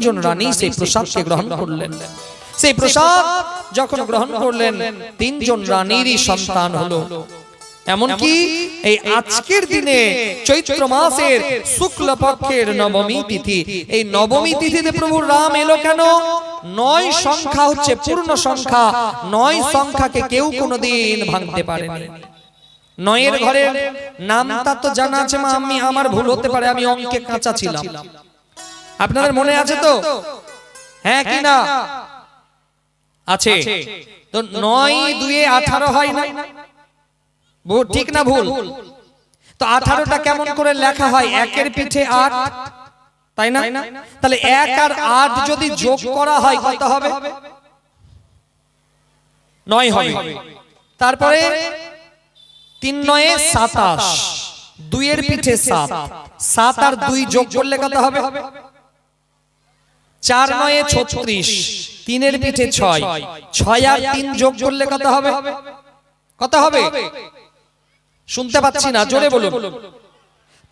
জন রানী সেই প্রসাদকে গ্রহণ করলেন। সেই প্রসাদ যখন গ্রহণ করলেন তিনজন রানীরই সন্তান হলো। এমনকি এই আজকের দিনে চৈত্র মাসের শুক্ল পক্ষের নবমী তিথি, এই নবমী তিথিতে প্রভু রাম এলো কেন? 9 সংখ্যা হচ্ছে পূর্ণ সংখ্যা। 9 সংখ্যাকে কেউ কোনোদিন ভাঙতে পারেনি। 9 ঘরের নামটা তো জানা আছে মা, আমি আমার ভুল হতে পারে, আমি অঙ্কে কাঁচা ছিলাম। আপনাদের মনে আছে তো? হ্যাঁ কি না? আছে তো। 9 2 18 হয় না? ঠিক না ভুল? তো 18টা কেমন করে লেখা হয়? 1-এর পিঠে 8, তাই না? তাহলে 1 আর 8 যদি যোগ করা হয় কত হবে? 9 হবে। তারপরে 3 9 27, 2-এর পিঠে 7, 7 আর 2 যোগ করলে কত হবে? 4 9 36, 3-এর পিঠে 6, 6 আর 3 যোগ করলে কত হবে? কত হবে? শুনতে পাচ্ছি না, জোরে বলুন।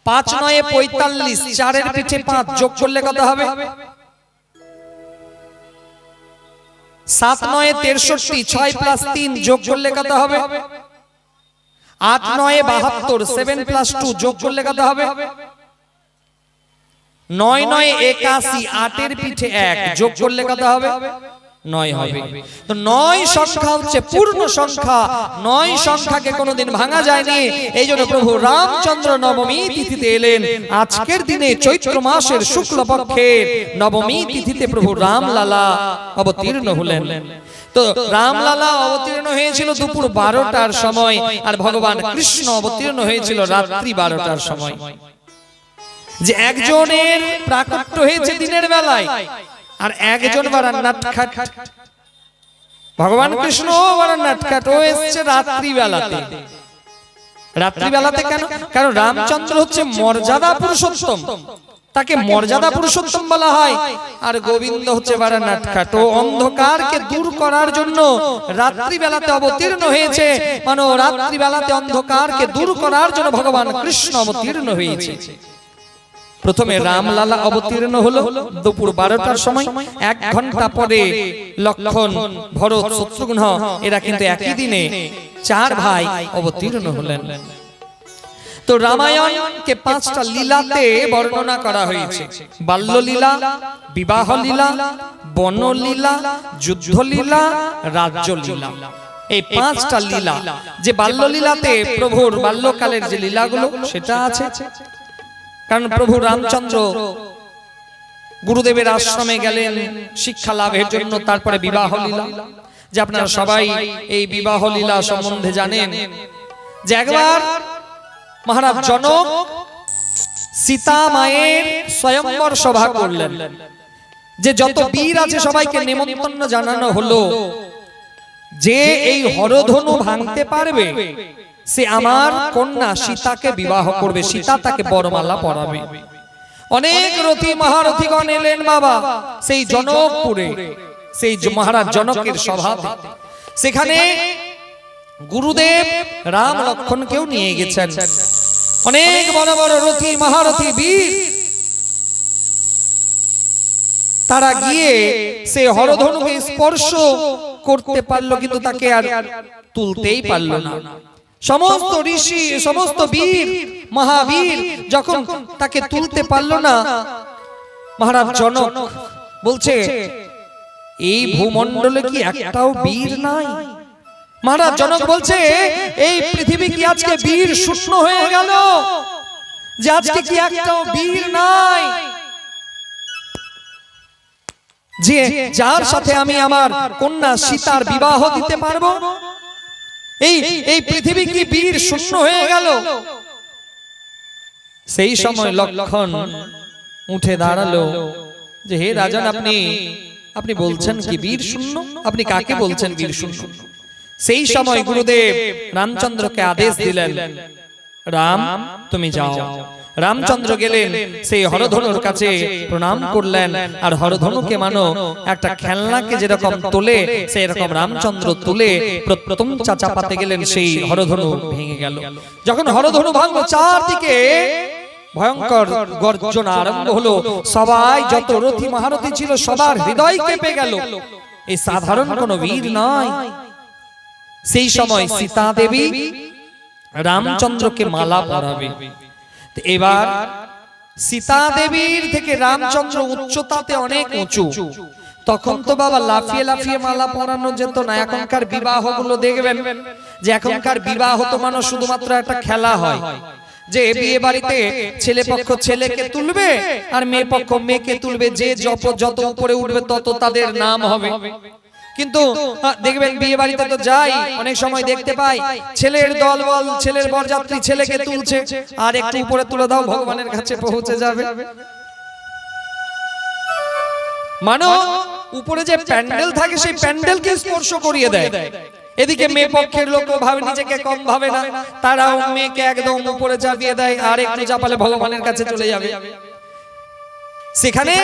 5 9 45, 4-এর পিঠে 5 যোগ করলে কত হবে? 7 9 63, 6 + 3 যোগ করলে কত হবে? 8 9 72, 7 + 2 যোগ করলে কত হবে? 9 9 81, 8-এর পিঠে 1 যোগ করলে কত হবে? 9 হবে। তো 9 সংখ্যা হচ্ছে পূর্ণ সংখ্যা। 9 সংখ্যাকে কোনোদিন ভাঙা যায়নি। এই জন্য প্রভু রামচন্দ্র নবমী তিথিতে এলেন। আজকের দিনে চৈত্র মাসের শুক্ল পক্ষের নবমী তিথিতে প্রভু রামলালা অবতীর্ণ হলেন। তো রামলালা অবতীর্ণ হয়েছিল দুপুর 12টার সময়, আর ভগবান কৃষ্ণ অবতীর্ণ হয়েছিল রাত্রি 12টার সময়। যে একজনের প্রাকট্য হয়েছে দিনের বেলায়, আর একজন বারান্নাটখাট, ভগবান কৃষ্ণ বারান্নাটখাট, ও এসছে রাত্রি বেলাতে। রাত্রি বেলাতে কেন? কারণ রামচন্দ্র হচ্ছে মর্যাদা পুরুষোত্তম, তাকে মর্যাদা পুরুষোত্তম বলা হয়। আর গোবিন্দ হচ্ছে বারান্নাটখাট, ও অন্ধকারকে দূর করার জন্য রাত্রি বেলাতে অবতীর্ণ হয়েছে। মানে রাত্রি বেলাতে অন্ধকারকে দূর করার জন্য ভগবান কৃষ্ণ অবতীর্ণ হয়েছে। প্রথমে রামলালা অবতীর্ণ হলো দুপুর 12টার সময়। 1 ঘন্টা পরে লক্ষণ, ভরত, শত্রুঘ্ন এরা কিন্তু একই দিনে 4 ভাই অবতীর্ণ হলেন। তো রামায়ণকে 5টা লীলাতে বর্ণনা করা হয়েছে। বাল্যলীলা, বিবাহ লীলা, বনলীলা, যুদ্ধলীলা, রাজ্যলীলা। এই 5টা লীলা। যে বাল্যলীলাতে প্রভুর বাল্যকালের যে লীলাগুলো সেটা আছে। কারণ প্রভু রামচন্দ্র গুরুদেবের আশ্রমে গেলেন শিক্ষা লাভের জন্য। তারপরে বিবাহ লীলা, যে আপনারা সবাই এই বিবাহ লীলা সম্বন্ধে জানেন। যে একবার মহারাজ জনক সীতা মায়ের স্বয়ংবর সভা করলেন। যে যত বীর আছে সবাইকে নেমন্তন্ন জানানো হলো যে এই হরধনু ভাঙতে পারবে সে আমার কন্যা সীতাকে বিবাহ করবে, সীতা তাকে বরমালা পরাবে। অনেক রথী মহারথীগণ এলেন বাবা সেই জনকপুরে, সেই মহারাজ জনকের সভাতে। সেখানে গুরুদেব রাম লক্ষ্মণকেও নিয়ে গেছেন। অনেক বড় বড় রথী মহারথী বীর, তারা গিয়ে সে হরধনুকে স্পর্শ করতে পারলো, কিন্তু তাকে আর তুলতেই পারলো না। সমস্ত ঋষি, সমস্ত বীর, মহাবীর যখন তাকে তুলতে পারলো না, মহারাজ জনক বলছে এই ভূমণ্ডলে কি একটাও বীর নাই? মহারাজ জনক বলছে এই পৃথিবী কি আজকে বীর শূন্য হয়ে গেল? যে আজকে কি একটাও বীর নাই যে যার সাথে আমি আমার কন্যা সীতার বিবাহ দিতে পারবো? এই পৃথিবী কি বীর শূন্য হয়ে গেল? সেই সময় লক্ষণ উঠে দাঁড়ালো যে হে রাজন, আপনি বলছেন কি বীর শূন্য? আপনি কাকে বলছেন বীর শূন্য? সেই সময় গুরুদেব রামচন্দ্রকে আদেশ দিলেন, রাম তুমি যাও। রামচন্দ্র গেলেন, সেই হরধনুর কাছে প্রণাম করলেন। আর হরধনুকে মানো একটা খেলনাকে যেরকম তোলে সেই রকম রামচন্দ্র তুলে প্রথম চাচাপাতে গেলেন, সেই হরধনু ভেঙে গেল। যখন হরধনু ভাঙলো চারদিকে ভয়ঙ্কর গর্জনা আরম্ভ হলো। সবাই যত রথী মহারথী ছিল সবার হৃদয় কেঁপে গেল। এই সাধারণ কোনো বীর নয়। সেই সময় সীতা দেবী রামচন্দ্রকে মালা পরাবে। এবার সীতা দেবীর থেকে রামচন্দ্র উচ্চতাতে অনেক উঁচু। তখন তো বাবা লাফিয়ে লাফিয়ে মালা পরানো যেত না। এখনকার বিবাহগুলো দেখবেন যে এখনকার বিবাহ তো মানুষ শুধুমাত্র একটা খেলা হয়, যে বিয়ে বাড়িতে ছেলে পক্ষ ছেলেকে তুলবে আর মেয়ে পক্ষ মেয়েকে তুলবে, যে যত উপরে উঠবে তত তাদের নাম হবে। কিন্তু দেখবেন বিয়ে বাড়িতে তো যাই, অনেক সময় দেখতে পাই ছেলের দল বল ছেলের বরযাত্রী ছেলেকে তুলছে, আর একটু উপরে তুলে দাও ভগবানের কাছে পৌঁছে যাবে। মানে উপরে যে প্যান্ডেল থাকে সেই প্যান্ডেলকে স্পর্শ করিয়ে দেয়। এদিকে মেয়ে পক্ষের লোক ভাবে নিজেকে কম ভাবে না, তারাও মেয়েকে একদম উপরে চাপিয়ে দেয়, আর একটু চাপালে ভগবানের কাছে চলে যাবে। সেখানে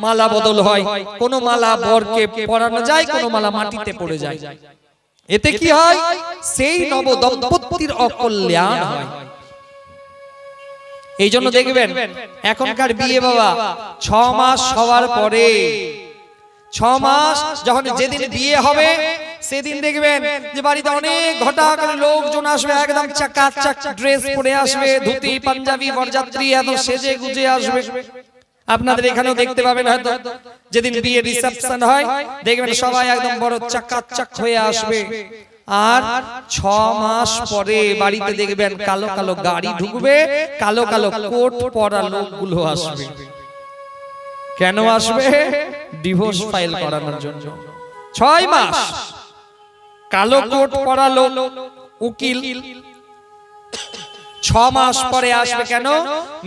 মালা বদল হয়, কোন মালা বরকে পরানো যায়, কোন মালা মাটিতে পড়ে যায়। এতে কি হয়? সেই নব দম্পতির অকল্যাণ হয়। এই জন্য দেখবেন এখনকার বিয়ে বাবা 6 মাস হওয়ার পরে, 6 মাস যখন যেদিন বিয়ে হবে সেদিন দেখবেন যে বাড়িতে অনেক ঘটা করে লোকজন আসবে, একদম চাকাচাক ড্রেস পরে আসবে, ধুতি পাঞ্জাবি বরযাত্রী এত সেজে গুজে আসবে। আপনাদের এখানেও দেখতে পাবেন হয়তো যেদিন বিয়ে রিসেপশন হয় দেখবেন সবাই একদম বড় চাকাচাক হয়ে আসবে। আর 6 মাস পরে বাড়িতে দেখবেন কালো কালো গাড়ি ঢুকবে, কালো কালো কোট পরা লোকগুলো আসবে। কেন আসবে? ডিভোর্স ফাইল করানোর জন্য। 6 মাস কালো কোট পরা লোক উকিল 6 মাস পরে আসবে। কেন?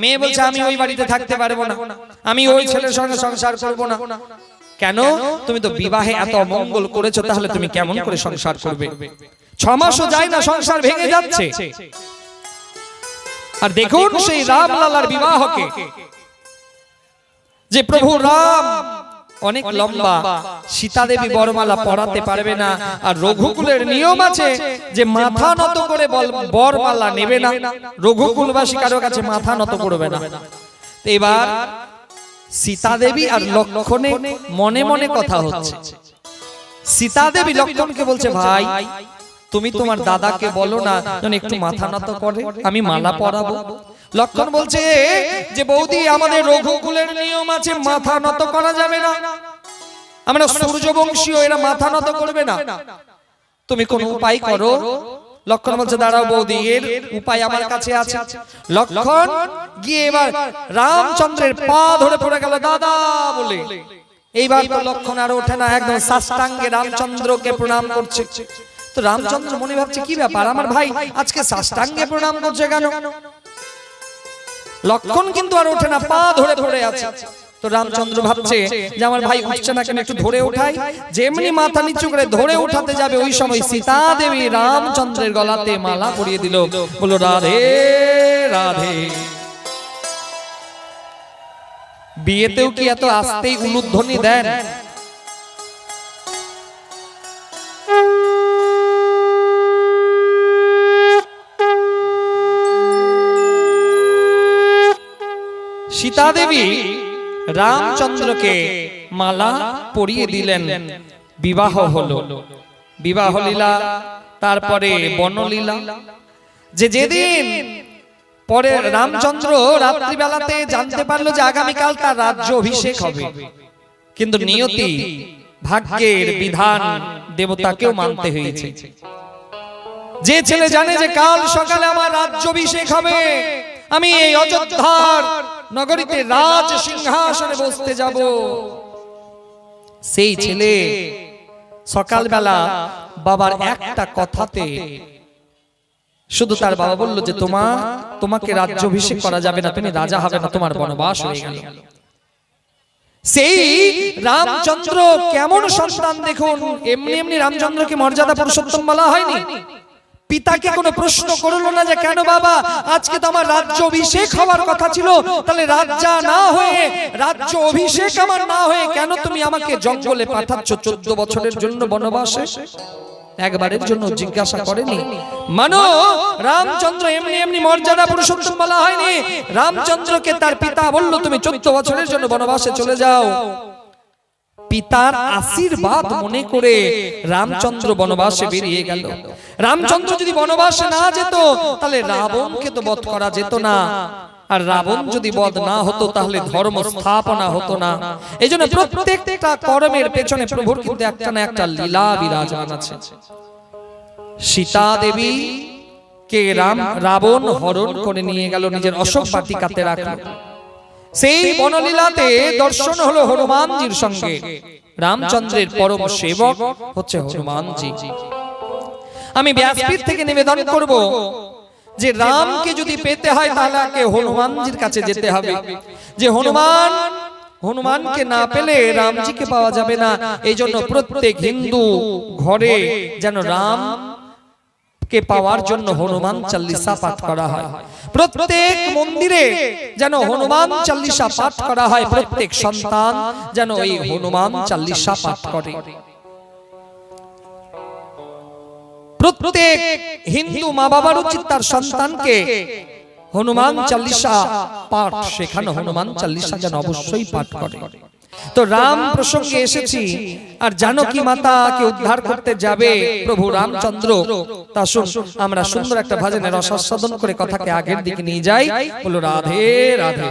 মেয়ে বলছে আমি ওই বাড়িতে থাকতে পারবো না, আমি ওই ছেলের সঙ্গে সংসার করবো না। কেন? তুমি তো বিবাহে এত অমঙ্গল করেছো, তাহলে তুমি কেমন করে সংসার করবে? 6 মাসও যায় না, সংসার ভেঙে যাচ্ছে। আর দেখুন সেই রামলালার বিবাহকে, যে প্রভু রাম অনেক লম্বা, সীতা দেবী বরমালা পরাতে পারবে না। আর রঘুকুলের নিয়ম আছে যে মাথা নত করে বরমালা নেবে না, রঘুকুলবাসী কারো কাছে মাথা নত করবে না। এবার সীতা দেবী আর লক্ষণে মনে মনে কথা হচ্ছে। সীতা দেবী লক্ষণকে বলছে, ভাই তুমি তোমার দাদাকে বলো না যেন একটু মাথা নত করে, আমি মালা পরাবো। লক্ষণ বলছে যে বৌদি আমাদের রঘুকুলের নিয়ম আছে মাথা নত করা যাবে না, আমরা সূর্যবংশীয়, এরা মাথা নত করবে না, তুমি কোন উপায় করো। লক্ষণ বলছে দাঁড়াও বৌদি, এর উপায় আমার কাছে আছে। লক্ষণ গিয়ে এবার রামচন্দ্রের পা ধরে পড়ে গেল দাদা বলে। এইবার তো লক্ষণ আর ওঠে না, একদম সাষ্টাঙ্গে রামচন্দ্রকে প্রণাম করছে। তো রামচন্দ্র মনে ভাবছে কি ব্যাপার, আমার ভাই আজকে সাষ্টাঙ্গে প্রণাম করছে কেন? লক্ষণ কিন্তু আর ওঠে না, পা ধরে পড়ে আছে। তো রামচন্দ্র ভাবছে যে আমার ভাই উঠছে না কেন, একটু ধরে ওঠাই। যেমনি মাথা নিচু করে ধরে উঠাতে যাবে ওই সময় সীতা দেবী রামচন্দ্রের গলাতে মালা পরিয়ে দিল। বলো রাধে রাধে। বিয়েতেও কি এত আস্তেই উলুধ্বনি দেন? সীতা দেবী রামচন্দ্রকে মালা পরিয়ে দিলেন, বিবাহ হলো। বিবাহ লীলা, তারপরে বনলীলা। যেদিন পরে রামচন্দ্র রাত্রিবেলাতে জানতে পারলো যে আগামীকাল তার রাজ্য অভিষেক হবে, কিন্তু নিয়তি ভাগ্যের বিধান দেবতাকেও মানতে হয়েছে। যে ছেলে জানে যে কাল সকালে আমার রাজ্য অভিষেক হবে, আমি এই অযোধ্যার নগরীতে রাজ সিংহাসনে বসতে যাব, সেই ছেলে সকালবেলা বাবার একটা কথাতে শুধু তার বাবা বলল যে তোমাকে রাজ্যাভিষেক করা যাবে না, তুমি রাজা হবে না, তোমার বনবাস হয়ে গেল। সেই রামচন্দ্র কেমন সন্তান দেখুন। এমনি এমনি রামচন্দ্রকে মর্যাদা পুরুষোত্তম বলা হয়নি। পিতাকে কোনো প্রশ্ন করলো না যে কেন বাবা, আজকে তো আমার রাজ্য অভিষেক হওয়ার কথা ছিল, তাহলে রাজা না হয়ে, রাজ্য অভিষেক আমার না হয়ে কেন তুমি আমাকে জঙ্গলে পাঠাচ্ছ 14 বছরের জন্য বনবাসে? একবারের জন্য জিজ্ঞাসা করেনি? মানো রামচন্দ্র এমনি এমনি মর্যাদা পুরুষোত্তম বলা হয়নি। রামচন্দ্রকে তার পিতা বলল তুমি 14 বছরের জন্য বনবাসে চলে যাও। পিতার আশীর্বাদ মনে করে রামচন্দ্র বনবাসে বেরিয়ে গেল। রামচন্দ্র যদি বনবাসে না যেত তাহলে রাবণকে তো বধ করা যেত না, আর রাবণ যদি বধ না হতো তাহলে ধর্ম স্থাপনা হতো না। এইজন্য প্রত্যেকটা কর্মের পেছনে প্রভুর কিন্তু একটা না একটা লীলা বিরাজমান আছে। সীতা দেবী কে রাবণ হরণ করে নিয়ে গেল, নিজের অশোক বাটিকাতে রাখল। সেই বনলীলাতে দর্শন হলো হনুমানজির সঙ্গে। রামচন্দ্রের পরম সেবক হচ্ছে হনুমানজি। আমি ব্যাসপীঠ থেকে নিবেদন করব যে রামকে যদি পেতে হয় তাহলে হনুমানজির কাছে যেতে হবে। যে হনুমানকে না পেলে রামজিকে পাওয়া যাবে না। এই জন্য প্রত্যেক হিন্দু ঘরে যেন রাম কে পাওয়ার জন্য হনুমান চাল্লিশা পাঠ করা হয়। প্রত্যেক মন্দিরে যেন হনুমান চাল্লিশা পাঠ করা হয়। প্রত্যেক সন্তান যেন এই হনুমান চাল্লিশা পাঠ করে। প্রত্যেক হিন্দু মা বাবার উচিত তার সন্তানকে হনুমান চাল্লিশা পাঠ শেখানো, হনুমান চাল্লিশা যেন অবশ্যই পাঠ করে। তো রাম প্রসঙ্গে এসেছি, আর জানকী মাতাকে উদ্ধার করতে যাবে প্রভু রামচন্দ্র। তা শুন, আমরা সুন্দর একটা ভজনের রসাস্বাদন করে কথাকে আগের দিকে নিয়ে যাই। বলো রাধে রাধে।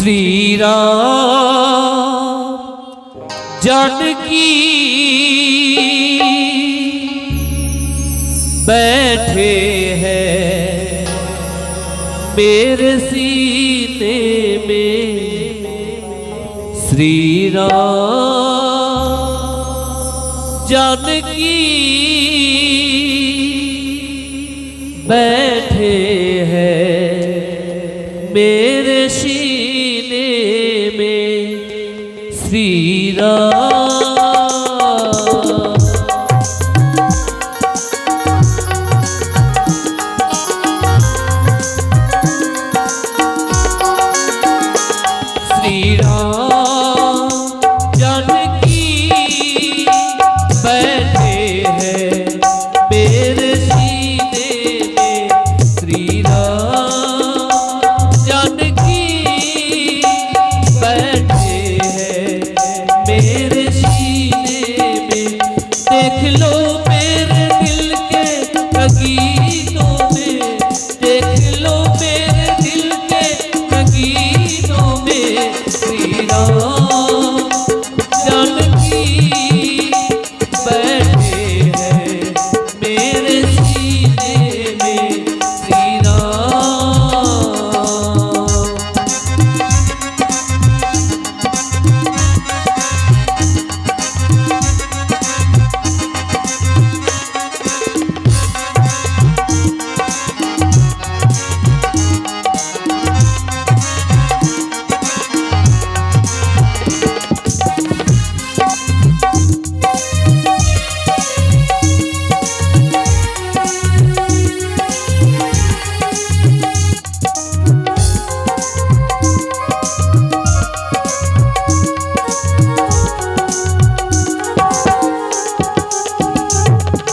श्री राम जानकी बैठे हैं मेरे सीने में। श्री राम जानकी बैठे हैं मेरे सीने में। श्री राम श्री राम जानकी बैठे हैं मेरे सीने में। श्री राम जानकी बैठे हैं मेरे सीने में। देख लो मेरे दिल के रंगीनों में, देख लो मेरे दिल के रंगीनों में। श्री राम जानकी बैठे हैं मेरे सीने में। श्री राम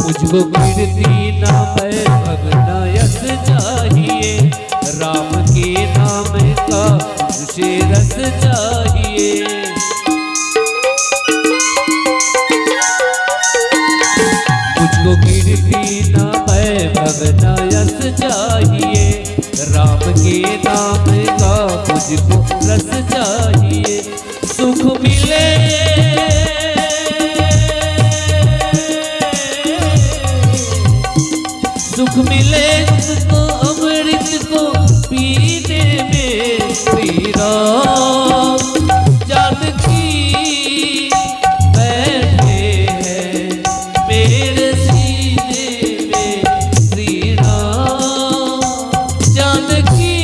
मुझको कीर्ति नाम भगना यश चाहिए। राम के नाम का मुझे रस चाहिए। मुझको कीर्ति नाम भगना यश चाहिए। राम के नाम का मुझको रस चाहिए। सुख मिले सुख मिले उसको अमृत को पीने में। श्री राम जानकी बैठे हैं मेरे सीने में। श्री राम जानकी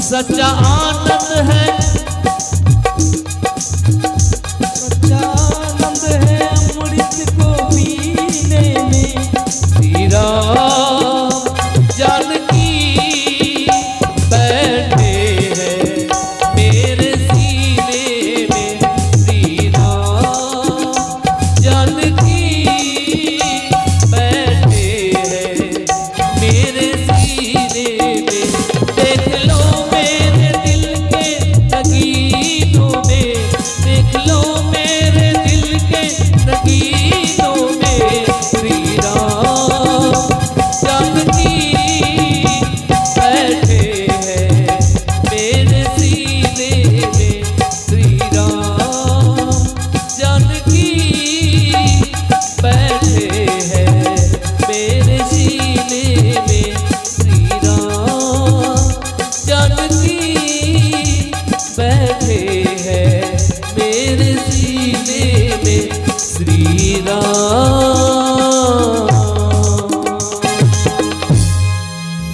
सच्चा आनंद है, सच्चा आनंद है अमृत को पीने में। श्री राम जानकी बैठे हैं मेरे सीने में। श्री राम जानकी बैठे हैं मेरे सीने में। देख लो मेरे दिल के नगीनों में, देख लो मेरे दिल के नगीनों में। श्री राम जानकी बैठे हैं मेरे सीने में। श्री राम जानकी बैठे हैं मेरे सीने में। श्री राम जानकी बैठे हैं मेरे सीने में। श्री राम।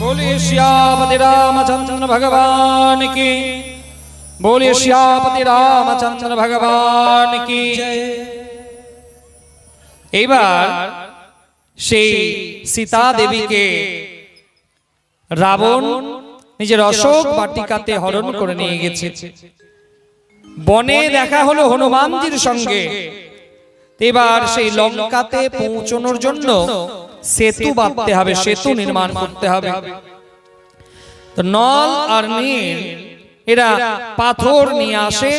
बोलिए श्यामति रामचंद्र भगवान की, बोलिए श्यामति रामचंद्र भगवान की। এবার সেই সীতা দেবীকে রাবণ নিজের অশোক বাটিকাতে হরণ করে নিয়ে গেছে। বনে দেখা হলো হনুমানজির সঙ্গে। এবার সেই লঙ্কাতে পৌঁছানোর জন্য সেতু বাঁধতে হবে, সেতু নির্মাণ করতে হবে। তো নল আর নীল এরা পাথর নিয়ে আসে,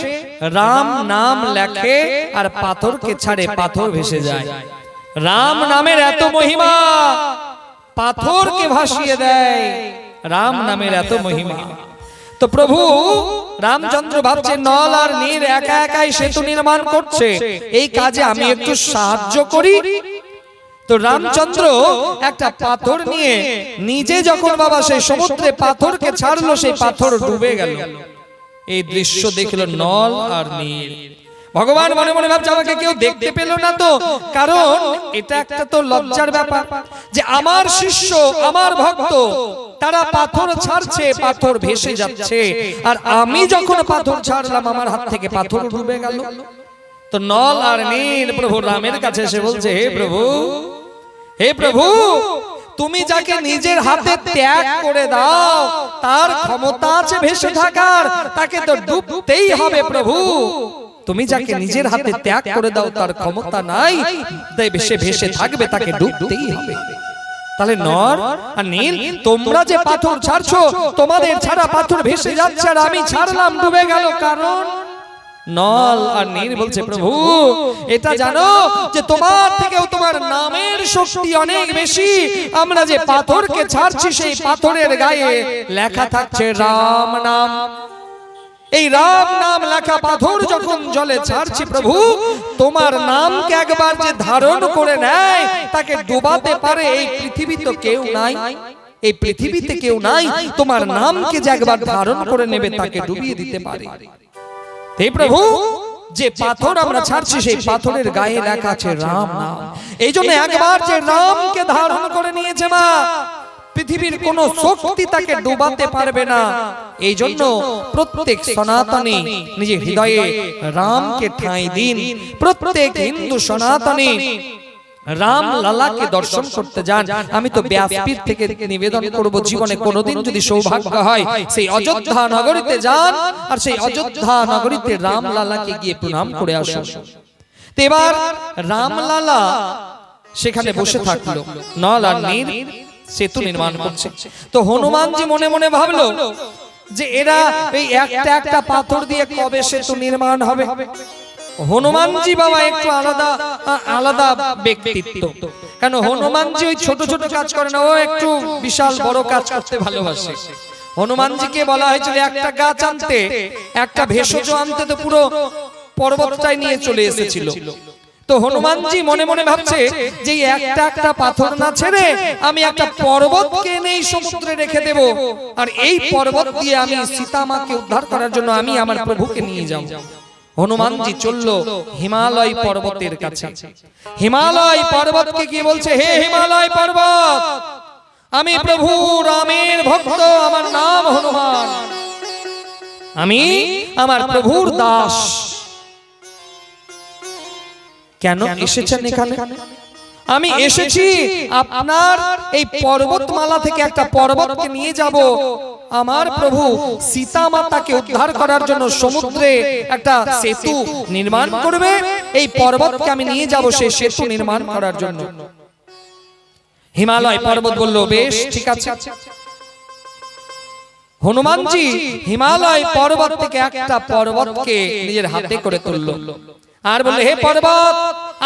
রাম নাম লেখে আর পাথরকে ছাড়ে, পাথর ভেসে যায়। রাম নামের এত মহিমা, পাথরকে ভাসিয়ে দেয়। রাম নামের এত মহিমা। তো প্রভু রামচন্দ্র ভাবছে নল আর নীল একা একাই সেতু নির্মাণ করছে, এই কাজে আমি একটু সাহায্য করি। তো রামচন্দ্র একটা পাথর নিয়ে নিজে যখন বাবা সেই সমুদ্রে পাথরকে ছাড়লো, সেই পাথর ডুবে গেল। এই দৃশ্য দেখলো নল আর নীল। ভগবান মনে মনে ভাবছে আমাকে কেউ দেখতে পেল না তো, কারণ এটা একটা তো লজ্জার ব্যাপার যে আমার শিষ্য আমার ভক্ত তারা পাথর ছাড়ছে, পাথর ভেসে যাচ্ছে, আর আমি যখন পাথর ছাড়লাম আমার হাত থেকে পাথর ডুবে গেল। তো নল আর নীল প্রভু রামের কাছে এসে বলছে, হে প্রভু, হে প্রভু, তুমি যাকে নিজের হাতে ত্যাগ করে দাও তার ক্ষমতা আছে ভেসে থাকার, তাকে তো ডুবতেই হবে প্রভু। তুমি যাকে নিজের হাতে ত্যাগ করে দাও তার ক্ষমতা নাই, তাই সে ভেসে থাকবে, তাকে ডুবতেই হবে। তাহলে নর আর নীল তোমরা যে পাথর ছাড়ছো, তোমাদের ছাড়া পাথর ভেসে যাচ্ছে আর আমি ছাড়লাম ডুবে গেল। কারণ নল আর নীল বলছে, প্রভু এটা জানো যে তোমার থেকেও তোমার নামের শক্তি অনেক বেশি। আমরা যে পাথরকে ছাড়ছি সেই পাথরের গায়ে লেখা থাকছে রাম নাম। এই রাম নাম লেখা পাথর যখন জলে ছাড়ছি প্রভু, তোমার নামকে একবার যে ধারণ করে নেয় তাকে ডুবাতে পারে এই পৃথিবীতে কেউ নাই, এই পৃথিবীতে কেউ নাই। তোমার নামকে যে একবার ধারণ করে নেবে তাকে ডুবিয়ে দিতে পারে। হে প্রভু, যে পাথর আমরা ছাড়ছি সেই পাথরের গায়ে লেখা আছে রাম নাম। এই জন্য একবার যে রামকে ধারণ করে নিয়েছে মা, পৃথিবীর কোন শক্তি তাকে ডুবাতে পারবে না। এই জন্য প্রত্যেক সনাতনী নিজের হৃদয়ে রামকে ঠাঁই দিন। প্রত্যেক হিন্দু সনাতনী রাম লালাকে দর্শন করতে যান। আমি তো ব্যাসপীঠ থেকে নিবেদন করব, জীবনে কোনোদিন যদি সৌভাগ্য হয় সেই অযোধ্যা নগরীতে যান আর সেই অযোধ্যা নগরীতে রাম লালাকে গিয়ে প্রণাম করে আসুন। এবার রাম লালা সেখানে বসে থাকলো, নল আর নীল সেতু নির্মাণ করছে। তো হনুমানজি মনে মনে ভাবলো যে এরা এই একটা একটা পাথর দিয়ে কবে সেতু নির্মাণ হবে। হনুমানজি বাবা একটু আলাদা আলাদা ব্যক্তিত্ব, কেন হনুমানজি ওই ছোট ছোট কাজ করে না, ও একটু বিশাল বড় কাজ করতে ভালোবাসে। হনুমানজিকে বলা হয়েছিল একটা গাছ আনতে, একটা ভেষজ আনতে, তো পুরো পর্বতটাই নিয়ে চলে এসেছিল। তো হনুমানজি মনে মনে ভাবছে যে একটা একটা পাথর না ছেড়ে আমি একটা পর্বতকে নেই সমুদ্রে রেখে দেব, আর এই পর্বত দিয়ে আমি সীতা মাকে উদ্ধার করার জন্য আমি আমার প্রভুকে নিয়ে যাব। হনুমানজি চলল হিমালয় পর্বতের কাছে। হিমালয় পর্বতকে কি বলছে, হে হিমালয় পর্বত, আমি প্রভু রামের ভক্ত, আমার নাম হনুমান, আমি আমার প্রভুর দাস। কেন এসেছেন এখানে? আমি এসেছি আপনার এই পর্বতমালা থেকে একটা পর্বতকে নিয়ে যাব। আমার প্রভু সীতা মাতাকে উদ্ধার করার জন্য সমুদ্রে একটা সেতু নির্মাণ করবে, এই পর্বতকে আমি নিয়ে যাব সেই সেতু নির্মাণ করার জন্য। হিমালয় পর্বত বলল, বেশ ঠিক আছে। হনুমানজি হিমালয় পর্বত থেকে একটা পর্বতকে নিজের হাতে করে তুলল আর বললে, হে পর্বত,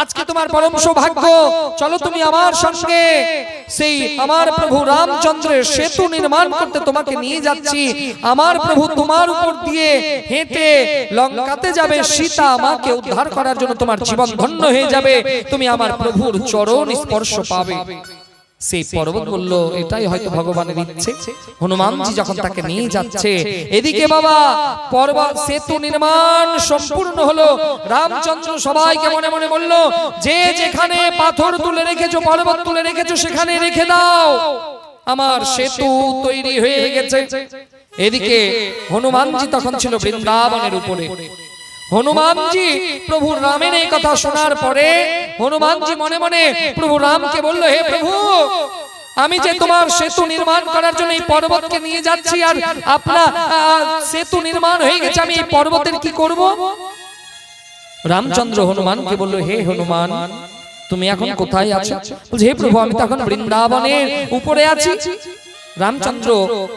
আজকে তোমার পরম সৌভাগ্য, চলো তুমি আমার সঙ্গে সেই আমার প্রভু রামচন্দ্রের সেতু নির্মাণ করতে তোমাকে নিয়ে যাচ্ছি। আমার প্রভু তোমার উপর দিয়ে হেঁটে লঙ্কাতে যাবে, সীতা মাকে উদ্ধার করার জন্য তোমার জীবন ধন্য হয়ে যাবে, তুমি আমার প্রভুর চরণ স্পর্শ পাবে। সেই পর্বত বলল, এটাই হয়তো ভগবানের ইচ্ছে। হনুমানজি যখন তাকে নিয়ে যাচ্ছে, এদিকে বাবা পর্বত সেতু নির্মাণ সম্পূর্ণ হলো। রামচন্দ্র সবাইকে মনে মনে বলল, যে যেখানে পাথর তুলে রেখেছো, পর্বত তুলে রেখেছো, সেখানে রেখে দাও, আমার সেতু তৈরি হয়ে গেছে। এদিকে হনুমানজি তখন ছিল বৃন্দাবনের উপরে। হনুমানজি প্রভু রামের এই কথা শোনার পরে হনুমানজি মনে মনে প্রভু রামকে বলল, হে প্রভু, আমি যে তোমার সেতু নির্মাণ করার জন্য এই পর্বতকে নিয়ে যাচ্ছি, আর আপনার সেতু নির্মাণ হয়ে গেছে, আমি এই পর্বতের কি করব? রামচন্দ্র হনুমানকে বলল, হে হনুমান, তুমি এখন কোথায় আছো? বলছে, হে প্রভু, আমি তো এখন বৃন্দাবনের উপরে আছি। রামচন্দ্র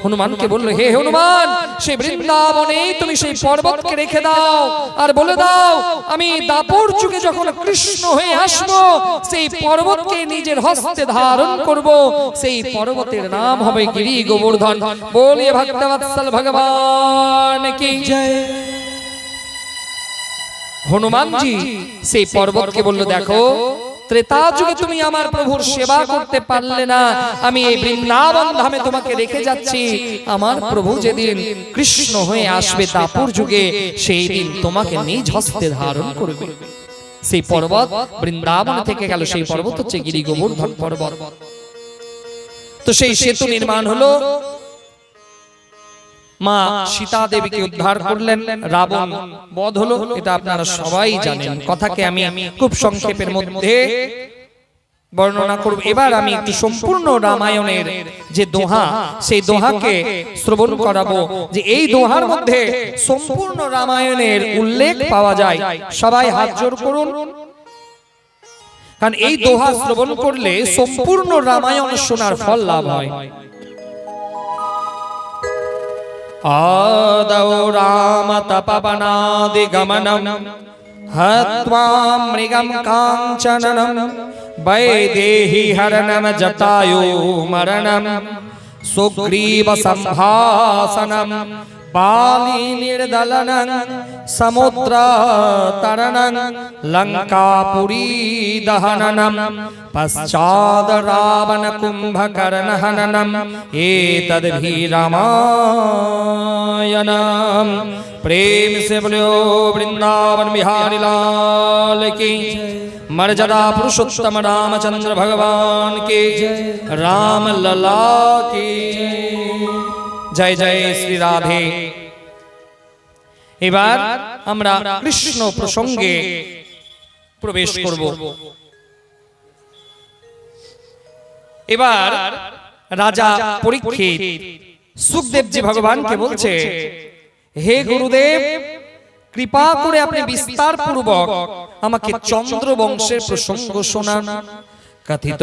হনুমানকে বলল, হে হনুমান, সেই বৃন্দাবনে তুমি সেই পর্বতকে রেখে দাও আর বলে দাও, আমি দাপর যুগে যখন কৃষ্ণ হয়ে আসবো, সেই পর্বতকে নিজের হস্তে ধারণ করব, সেই পর্বতের নাম হবে গিরি গোবর্ধন। বলিয়ে ভক্তবৎসল ভগবান কি জয়। হনুমানজি সেই পর্বতকে বলল, দেখো, ত্রেতা যুগে তুমি আমার প্রভুর সেবা করতে পারলে না, আমি এই বৃন্দাবন ধামে তোমাকে রেখে যাচ্ছি। আমার প্রভু যেদিন কৃষ্ণ হয়ে আসবে দাপর যুগে, সেই দিন তোমাকে নিজ হস্তে ধারণ করবে। সেই পর্বত বৃন্দাবন থেকে গেল, সেই পর্বত হচ্ছে গিরি গোবর্ধন পর্বত। তো সেই সেতু নির্মাণ হলো, মা সীতা দেবীকে উদ্ধার করলেন, রাবণ বধ হলো, এটা আপনারা সবাই জানেন। কথাকে আমি খুব সংক্ষেপের মধ্যে বর্ণনা করব। এবার আমি একটু সম্পূর্ণ রামায়ণের যে দোহা, সেই দোহাকে শ্রবণ করাবো, যে এই দোহার মধ্যে সম্পূর্ণ রামায়ণের উল্লেখ পাওয়া যায়। সবাই হাত জোড় করুন, কারণ এই দোহা শ্রবণ করলে সম্পূর্ণ রামায়ণ শোনার ফল লাভ হয়। আদৌ রাম তপবনাদি গমনম হত্বা মৃগম কাঞ্চনম বৈদেহি হরণম জটায়ু মরণম সুগ্রীব সম্ভাষণম বালি নির্দলনং সমুদ্র তরণং লঙ্কাপুরী দহননম পশ্চাদ রাবণ কুম্ভকর্ণ হননম এতদ্হি রামায়ণম। प्रेम से बोलो वृंदावन बिहारी लाल की। मर्यादा पुरुषोत्तम रामचंद्र भगवान के, राम लला की जय। जय श्री राधे। এবার আমরা কৃষ্ণ প্রসঙ্গে প্রবেশ করব। এবার রাজা পরীক্ষিত সুখদেবজি ভগবানকে বলছে, হে গুরুদেব, কৃপা করে আপনি বিস্তার পূর্বক আমাকে চন্দ্র বংশের প্রসঙ্গ শোনান। কথিত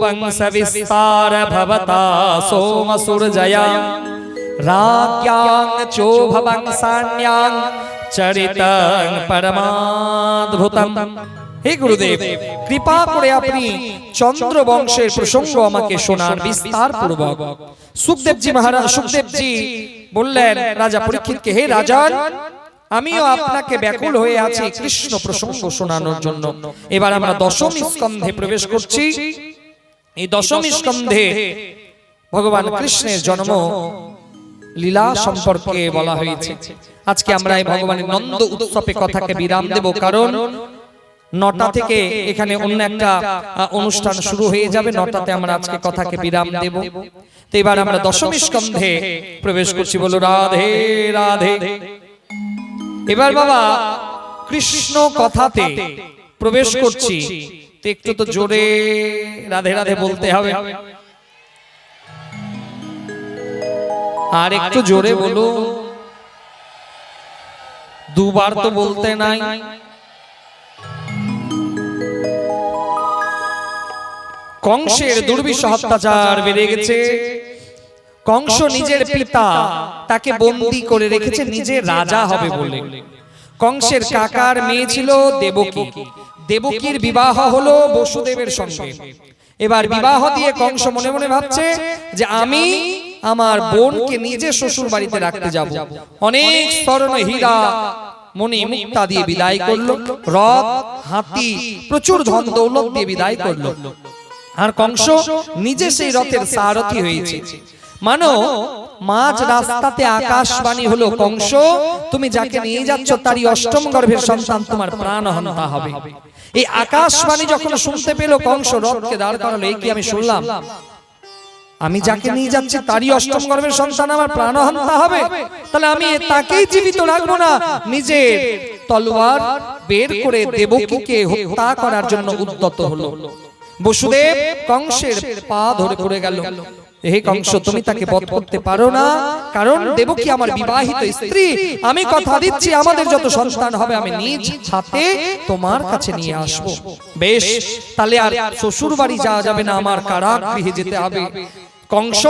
বংশ বিস্তার ভবতা সোম সূর্যয়া রাজ্ঞাং চোভ বংশান্যাং চরিতং পরমাদ্ভুতম। হে গুরুদেব, কৃপা করে আপনি চন্দ্র বংশের প্রসঙ্গ আমাকে শোনান বিস্তার পূর্বক। সুখদেবজি মহারাজ, সুখদেবজি বললেন রাজা পরীক্ষিতকে, হে রাজন, আমিও আপনাকে ব্যাকুল হয়ে আছি কৃষ্ণ প্রসঙ্গ শোনানোর জন্য। এবার আমরা দশম স্কন্ধে প্রবেশ করছি। এই দশম স্কন্ধে ভগবান কৃষ্ণের জন্ম লীলা সম্পর্কে বলা হয়েছে। আজকে আমরা এই ভগবানের নন্দ উৎসবে কথাকে বিরাম দেব, কারণ 9টা থেকে এখানে অন্য একটা অনুষ্ঠান শুরু হয়ে যাবে। 9টাতে আমরা আজকে কথাকে বিরাম দেব। তো এবার আমরা দশমী স্কন্ধে প্রবেশ করছি। বলো রাধে রাধে। এবার বাবা কৃষ্ণ কথাতে প্রবেশ করছি, তো একটু তো জোরে রাধে রাধে বলতে হবে। আর একটু জোরে বলো, দুবার তো বলতে নাই। কংসের দুর্বিষহ অত্যাচার বেড়ে গেছে। কংস নিজের পিতা তাকে বন্দী করে রেখেছে নিজে রাজা হবে বলে। কংসের কাকার মেয়ে ছিল দেবকী। দেবকীর বিবাহ হলো বসুদেবের সঙ্গে। এবার বিবাহ দিয়ে কংস মনে মনে ভাবছে যে আমি আমার বোনকে নিজে শ্বশুর বাড়িতে রাখতে যাব। অনেক স্বর্ণ হীরা মণি মুক্তা দিয়ে বিদায় করলো, রথ হাতি প্রচুর ধন দৌলত দিয়ে বিদায় করলো। আর কংস নিজে সেই রথের সারথি হয়েছে। মানো মাঝ রাস্তাতে আকাশবাণী হলো, কংস তুমি যাকে নিয়ে যাচ্ছ তারই অষ্টম গর্ভের সন্তান তোমার প্রাণহন্তা হবে। এই আকাশবাণী যখন শুনতে পেল কংস রথকে দাঁড় করালো। এই কি আমি শুনলাম, আমি যাকে নিয়ে যাচ্ছি তারই অষ্টম গর্ভের সন্তান আমার প্রাণহন্তা হবে, তাহলে আমি তাকেই জীবিত রাখবো না। নিজের তলোয়ার বের করে দেবকীকে হত্যা করার জন্য উদ্যত হলো। বসুদেব কংসের পা ধরে পড়ে গেল, হে কংস তুমি তাকে বধ করতে পারো না, কারণ দেবকী আমার বিবাহিত স্ত্রী। আমি কথা দিচ্ছি আমাদের যত সন্তান হবে আমি নিজ হাতে তোমার কাছে নিয়ে আসবো। বেশ, তাহলে আর শ্বশুর বাড়ি যাওয়া যাবে না, আমার কারাগৃহে যেতে হবে। কংস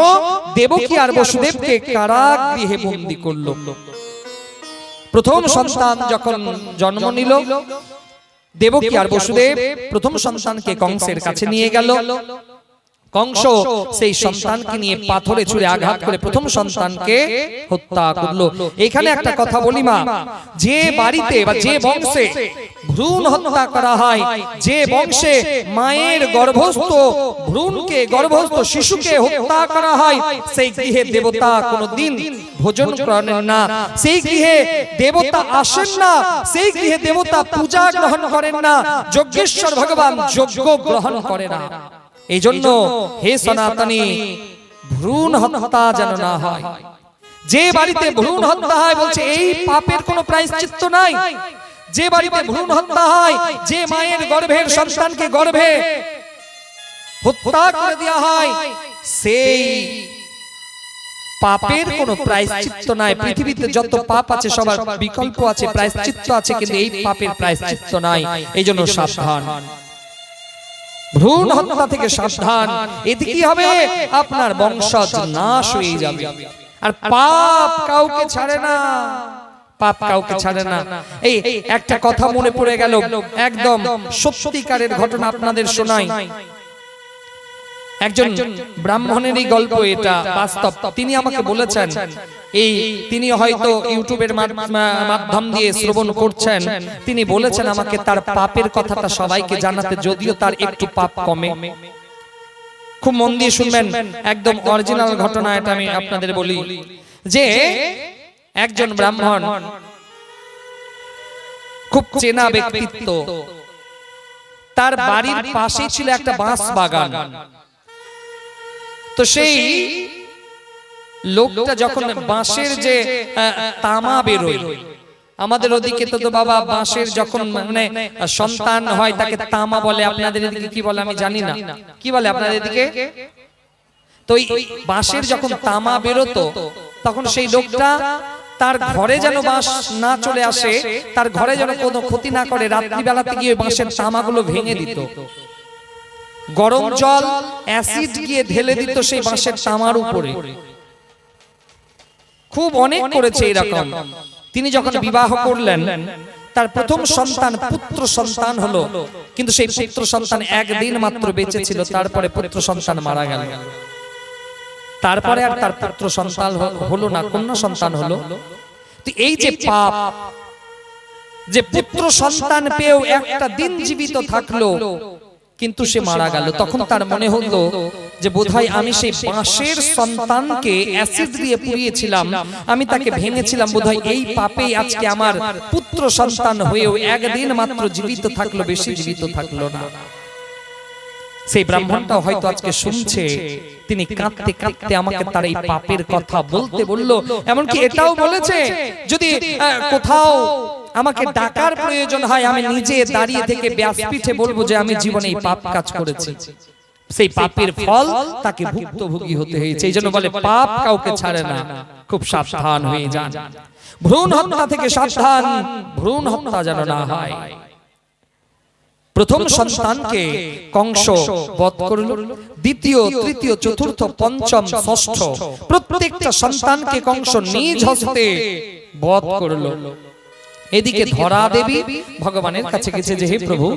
দেবকী আর বসুদেবকে কারাগৃহে বন্দী করলো। প্রথম সন্তান যখন জন্ম নিল, দেবকী আর বসুদেব প্রথম সন্তানকে কংসের কাছে নিয়ে গেল। কংস সেই সন্তানকে নিয়ে পাথরে ছুঁড়ে আঘাত করে প্রথম সন্তানকে হত্যা করলো। এখানে একটা কথা বলি মা, যে বাড়িতে বা যে বংশে ভ্রূণ হত্যা করা হয়, যে বংশে মায়ের গর্ভস্থ ভ্রূণকে গর্ভস্থ শিশুকে হত্যা করা হয়, সেই গৃহে দেবতা কোনোদিন ভোজন করেন না, সেই গৃহে দেবতা আসেন না, সেই গৃহে দেবতা পূজা গ্রহণ করেন না, যজ্ঞেশ্বর ভগবান যজ্ঞ গ্রহণ করে না। এই জন্য হে সনাতনী, ভ্রূণ হত্যা যেন না হয়। যে বাড়িতে ভ্রূণ হত্যা হয় বলছে এই পাপের কোনো প্রায়শ্চিত্ত নাই। যে বাড়িতে ভ্রূণ হত্যা হয়, যে মায়ের গর্ভের সন্তানকে গর্ভে হত্যা করে দেওয়া হয়, সেই পাপের কোনো প্রায়শ্চিত্ত নাই। পৃথিবীতে যত পাপ আছে সবার বিকল্প আছে, প্রায়শ্চিত্ত আছে, কিন্তু এই পাপের প্রায়শ্চিত্ত নাই। এই জন্য সাবধান, ভ্রূণ হত্যা থেকে সাবধান। এতে কি হবে, আপনার বংশজ নাশ হয়ে যাবে। আর পাপ কাউকে ছাড়ে না, পাপ কাউকে ছাড়ে না। এই একটা কথা মনে পড়ে গেল, একদম সত্যিকারের ঘটনা আপনাদের শোনাই। একজন ব্রাহ্মণেরই গল্প, এটা বাস্তব। তিনি আমাকে বলেছেন, এই তিনি হয়তো ইউটিউবের মাধ্যম দিয়ে শ্রবণ করছেন। তিনি বলেছেন আমাকে তার পাপের কথাটা সবাইকে জানাতে, যদিও তার একটু পাপ কমে। খুব মন দিয়ে শুনবেন, একদম অরিজিনাল ঘটনা এটা আমি আপনাদের বলি। যে একজন ব্রাহ্মণ, খুব চেনা ব্যক্তিত্ব, তার বাড়ির পাশেই ছিল একটা বাঁশ বাগান। তো সেই লোকটা যখন বাঁশের যে তামা বেরোয়, আমাদের ওদিকে তো বাবা বাঁশের যখন মানে সন্তান হয় তাকে তামা বলে, আপনাদের এদিকে কি বলে আমি জানি না, কি বলে আপনাদের এদিকে? তো এই বাঁশের যখন তামা বেরোতো, তখন সেই লোকটা তার ঘরে যেন বাঁশ না চলে আসে, তার ঘরে যেন কোনো ক্ষতি না করে, রাত্রিবেলাতে গিয়ে বাঁশের তামাগুলো ভেঙে দিত। গরম জল অ্যাসিড গিয়ে ঢেলে দিত সেই বাঁশের তামার উপরে। খুব অনেক করেছে এরকম। তিনি যখন বিবাহ করলেন, তার প্রথম সন্তান পুত্র সন্তান হলো, কিন্তু সেই পুত্র সন্তান একদিন মাত্র বেঁচে ছিল, তারপরে পুত্র সন্তান মারা গেল। তারপরে আর তার পুত্র সন্তান হলো না, কন্যা সন্তান হলো। তো এই যে পাপ, যে পুত্র সন্তান পেয়েও একটা দিন জীবিত থাকলো কিন্তু সে মারা গেল, তখন তার মনে হলো যে বোধহয় আমি সেই বাঁশের সন্তানকে অ্যাসিড দিয়ে পুড়িয়েছিলাম, আমি তাকে ভেঙেছিলাম, বোধহয় এই পাপেই আজকে আমার পুত্র সন্তান হয়েও একদিন মাত্র জীবিত থাকলো, বেশি জীবিত থাকলো না। সেই ব্রাহ্মণটাও হয়তো আজকে শুনছে, তিনি কাঁদতে কাঁদতে আমাকে তার এই পাপের কথা বলতে বলল। এমনকি এটাও বলেছে, যদি কোথাও আমাকে ডাকার প্রয়োজন হয়, আমি নিজে দাঁড়িয়ে থেকে ব্যাসপীঠে বলবো যে আমি জীবনে এই পাপ কাজ করেছি। সেই পাপের ফল তাকে ভুক্তভোগী হতে হয়েছে। এই জন্য বলে পাপ কাউকে ছাড়ে না, খুব সাবধান হয়ে যান। ভ্রূণ হত্যা থেকে সাবধান, ভ্রূণ হত্যা যেন না হয়। প্রথম সন্তানকে কংস বধ করল, দ্বিতীয়, তৃতীয়, চতুর্থ, পঞ্চম, ষষ্ঠ প্রত্যেকটা সন্তানকে কংস নিজ হস্তে বধ করল। এদিকে ধরা দেবী ভগবানের কাছে গেছে যে হে প্রভু,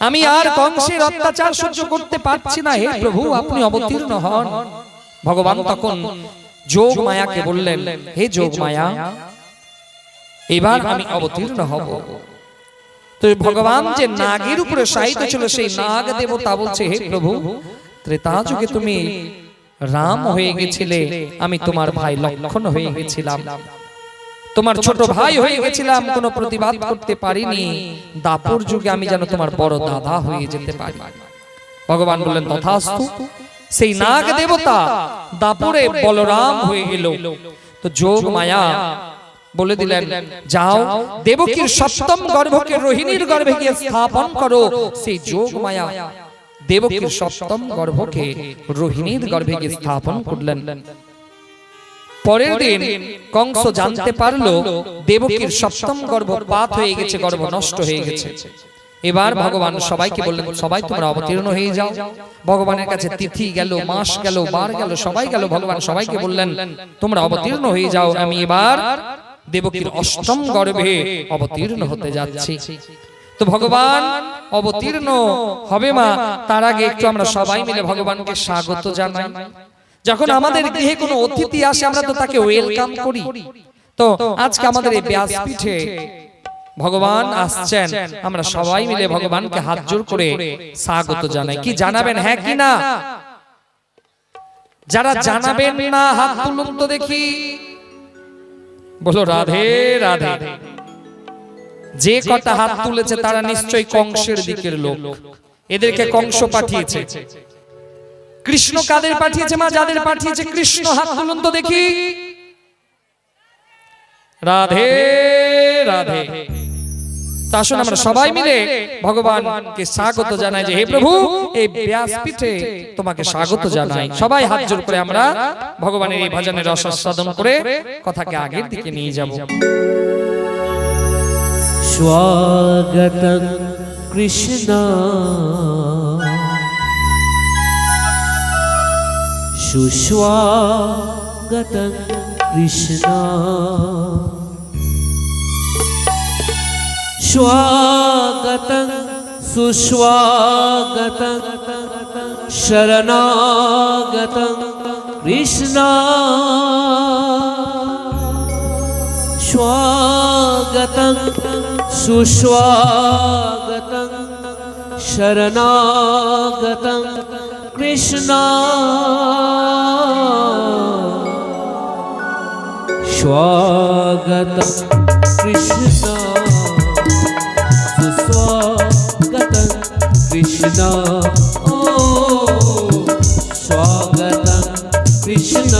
আমি আর কংসের অত্যাচার সহ্য করতে পারছি না, হে প্রভু আপনি অবতীর্ণ হন। ভগবান তখন যোগ মায়াকে বললেন, হে যোগ মায়া, এবার আমি অবতীর্ণ হব। তো ভগবান যে নাগের উপরে শায়িত ছিল, সেই নাগ দেবতা বলছে, হে প্রভু, ত্রেতা যুগে তুমি রাম হয়ে গেছিলে, আমি তোমার ভাই লক্ষ্মণ হয়ে গেছিলাম, তোমার ছোট ভাই হয়ে গেছিলাম, কোনো প্রতিবাদ করতে পারিনি। দাপর যুগে আমি যেন তোমার বড় দাদা হয়ে যেতে পারি। ভগবান বললেন তথাস্তু। সেই নাগ দেবতা দাপরে বলরাম হয়ে গেল। তো যোগ মায়া বলে দিলেন, যাও দেবকীর সপ্তম গর্ভকে রোহিণীর গর্ভে গিয়ে স্থাপন করো। সেই যোগ মায়া দেবকীর সপ্তম গর্ভকে রোহিণীর গর্ভে গিয়ে স্থাপন করলেন। পরের দিন কংস জানতে পারলো দেবকীর সপ্তম গর্ভপাত হয়ে গেছে, গর্ভ নষ্ট হয়ে গেছে। এবার ভগবান সবাইকে বললেন, সবাই তোমরা অবতীর্ণ হয়ে যাও। ভগবানের কাছে তিথি গেল, মাস গেল, বার গেল, সবাই গেল। ভগবান সবাইকে বললেন, তোমরা অবতীর্ণ হয়ে যাও, আমি এবার দেবকীর অষ্টম গর্ভে অবতীর্ণ হতে যাচ্ছি। তো ভগবান অবতীর্ণ হবে মা, তার আগে একটু আমরা সবাই মিলে ভগবানকে স্বাগত জানাই। যখন আমাদের গৃহে কোনো অতিথি আসে, আমরা তো তাকে ওয়েলকাম করি। তো আজকে আমাদের এই ব্যাসপীঠে ভগবান আসছেন, আমরা সবাই মিলে ভগবানকে হাত জোড় করে স্বাগত জানাই। কি জানাবেন, হ্যাঁ কি না? যারা জানাবেন না হাত তুলুন তো দেখি, বলো রাধে রাধে। যে কটা হাত তুলেছে তারা নিশ্চয়ই কংসের দিকের লোক, এদেরকে কংস পাঠিয়েছে। কৃষ্ণ কাদের পাঠিয়েছে মা? যাদের পাঠিয়েছে কৃষ্ণ, হাত তুলুন তো দেখি। রাধে রাধে। তা আসুন আমরা সবাই মিলে ভগবানকে স্বাগত জানাই যে হে প্রভু, এই ব্যাসপীঠে তোমাকে স্বাগত জানাই। সবাই হাত জোড় করে আমরা ভগবানের এই ভজনের রস আস্বাদন করে কথাকে আগের দিকে নিয়ে যাব। স্বাগতং কৃষ্ণ সুস্বাগতং কৃষ্ণ স্বাগতং সুস্বাগতং শরণাগতং কৃষ্ণ স্বাগতং সুস্বাগতং শরণাগতং কৃষ্ণ স্বাগতং কৃষ্ণ সুস্বাগতং কৃষ্ণ ও স্বাগতং কৃষ্ণ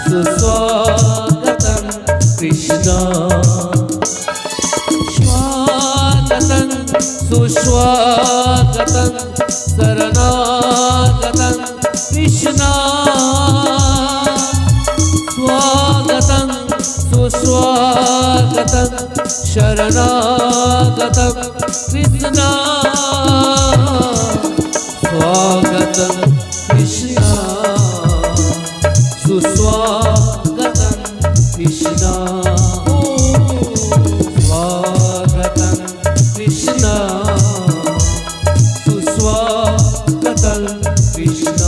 সুস্বাগতং কৃষ্ণ স্বাগতং সুস্বাগতং শরণাগতং কৃষ্ণ স্বাগতং সুস্বাগতং শরণাগতং কৃষ্ণ স্বাগতং কৃষ্ণ সুস্বাগতং কৃষ্ণ স্বাগতং কৃষ্ণ সুস্বাগতং কৃষ্ণ।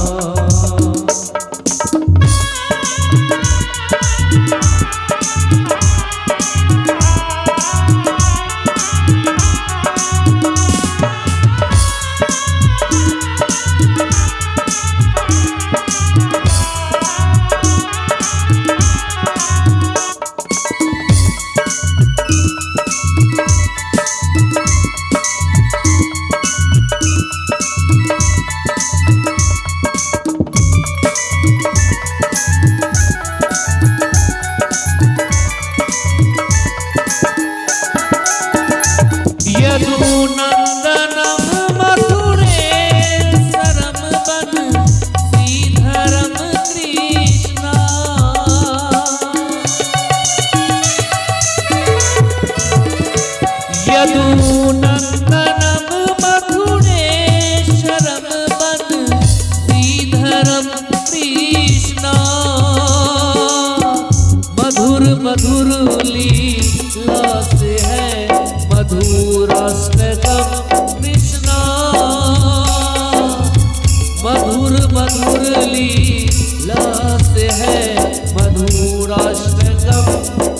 खिलाते हैं मधुराष्टकम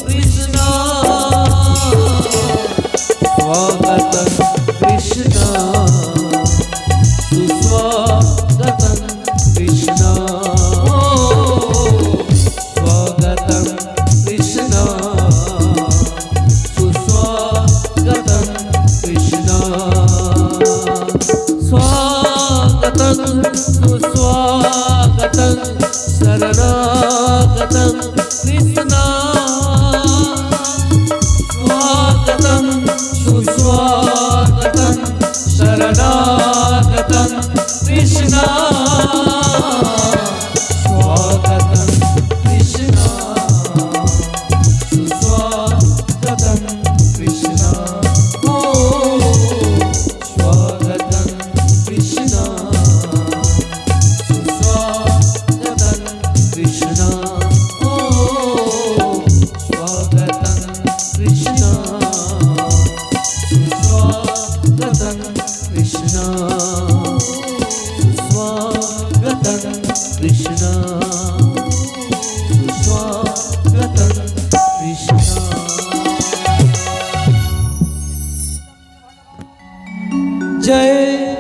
कृष्ण स्वागतम कृष्ण सुस्वागतम कृष्ण स्वागतम कृष्ण सुस्वागतम कृष्ण स्वागतम सुस्वागतम शरणागतम कृष्ण स्वागतम सुस्वागतम शरणागतम कृष्ण स्वागतम कृष्ण सुस्वागतम कृष्ण ओ स्वागतम कृष्ण सुस्वागतम कृष्ण ओ स्वागतम कृष्ण सुस्वागतम कृष्ण सुस्वागतम कृष्ण सुस्वागतम कृष्ण जय